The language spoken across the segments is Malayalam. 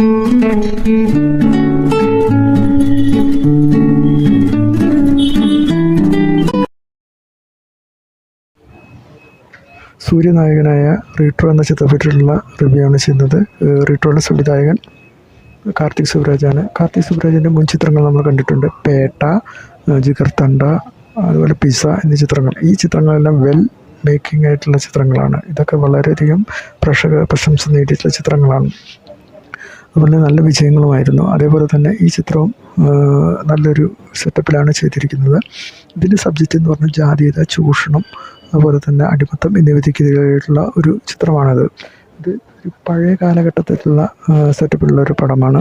സൂര്യനായകനായ റീട്രോ എന്ന ചിത്രത്തെപ്പറ്റിയുള്ള റിവ്യൂ ആണ് ചെയ്യുന്നത്. റീട്രോയുടെ സംവിധായകൻ കാർത്തിക് സുബ്രാജാണ്. കാർത്തിക് സുബ്രാജിൻ്റെ മുൻ ചിത്രങ്ങൾ നമ്മൾ കണ്ടിട്ടുണ്ട്. പേട്ട, ജിഗർതണ്ട, അതുപോലെ പിസ എന്നീ ചിത്രങ്ങൾ. ഈ ചിത്രങ്ങളെല്ലാം വെൽ മേക്കിംഗ് ആയിട്ടുള്ള ചിത്രങ്ങളാണ്. ഇതൊക്കെ വളരെയധികം പ്രേക്ഷക പ്രശംസ നേടിയിട്ടുള്ള ചിത്രങ്ങളാണ്. അതുപോലെ നല്ല വിജയങ്ങളുമായിരുന്നു. അതേപോലെ തന്നെ ഈ ചിത്രവും നല്ലൊരു സെറ്റപ്പിലാണ് ചെയ്തിരിക്കുന്നത്. ഇതിൻ്റെ സബ്ജക്റ്റ് എന്ന് പറഞ്ഞാൽ ജാതീയത, ചൂഷണം, അതുപോലെ തന്നെ അടിമത്തം എന്നിവയ്ക്കെതിരായിട്ടുള്ള ഒരു ചിത്രമാണിത്. ഇത് ഒരു പഴയ കാലഘട്ടത്തിലുള്ള സെറ്റപ്പിലുള്ള ഒരു പടമാണ്.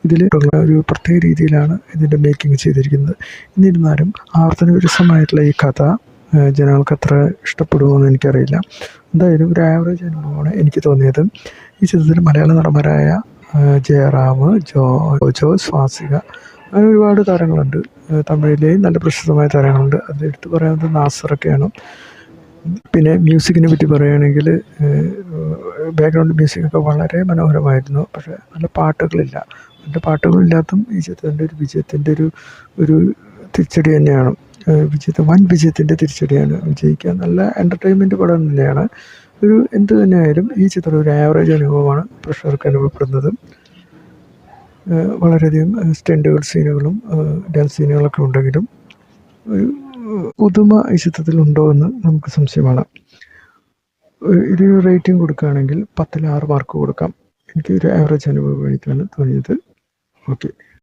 ഇതിൽ ഒരു പ്രത്യേക രീതിയിലാണ് ഇതിൻ്റെ മേക്കിംഗ് ചെയ്തിരിക്കുന്നത്. എന്നിരുന്നാലും ആവർത്തനവിരസമായിട്ടുള്ള ഈ കഥ ജനങ്ങൾക്ക് അത്ര ഇഷ്ടപ്പെടുമോയെന്ന് എനിക്കറിയില്ല. എന്തായാലും ഒരു ആവറേജ് അനുഭവമാണ് എനിക്ക് തോന്നിയത്. ഈ ചിത്രത്തിൽ മലയാള നടന്മാരായ ജയറാം, ജോജോ, സ്വാസിക, അങ്ങനെ ഒരുപാട് താരങ്ങളുണ്ട്. തമിഴിലെയും നല്ല പ്രശസ്തമായ താരങ്ങളുണ്ട്. അതിലെടുത്ത് പറയാവുന്നത് നാസറൊക്കെയാണ്. പിന്നെ മ്യൂസിക്കിനെ പറ്റി പറയുകയാണെങ്കിൽ ബാക്ക്ഗ്രൗണ്ട് മ്യൂസിക്കൊക്കെ വളരെ മനോഹരമായിരുന്നു. പക്ഷേ നല്ല പാട്ടുകളില്ല. നല്ല പാട്ടുകളില്ലാത്തതും ഈ ചിത്രത്തിൻ്റെ ഒരു വിജയത്തിൻ്റെ ഒരു തിരിച്ചടി തന്നെയാണ്. വൻ വിജയത്തിൻ്റെ തിരിച്ചടിയാണ്. വിജയിക്കാൻ നല്ല എൻ്റർടൈൻമെൻറ്റ് പടം തന്നെയാണ്. എന്ത് തന്നെയായാലും ഈ ചിത്രം ഒരു ആവറേജ് അനുഭവമാണ് പ്രേക്ഷകർക്ക് അനുഭവപ്പെടുന്നത്. വളരെയധികം സ്റ്റണ്ടുകൾ സീനുകളും ഡാൻസ് സീനുകളൊക്കെ ഉണ്ടെങ്കിലും ഒരു പുതുമ ഈ ചിത്രത്തിൽ ഉണ്ടോ എന്ന് നമുക്ക് സംശയമാണ്. ഒരു റേറ്റിംഗ് കൊടുക്കുകയാണെങ്കിൽ 10-6 മാർക്ക് കൊടുക്കാം. എനിക്ക് ഒരു ആവറേജ് അനുഭവമായിട്ടാണ് തോന്നിയത്. ഓക്കെ.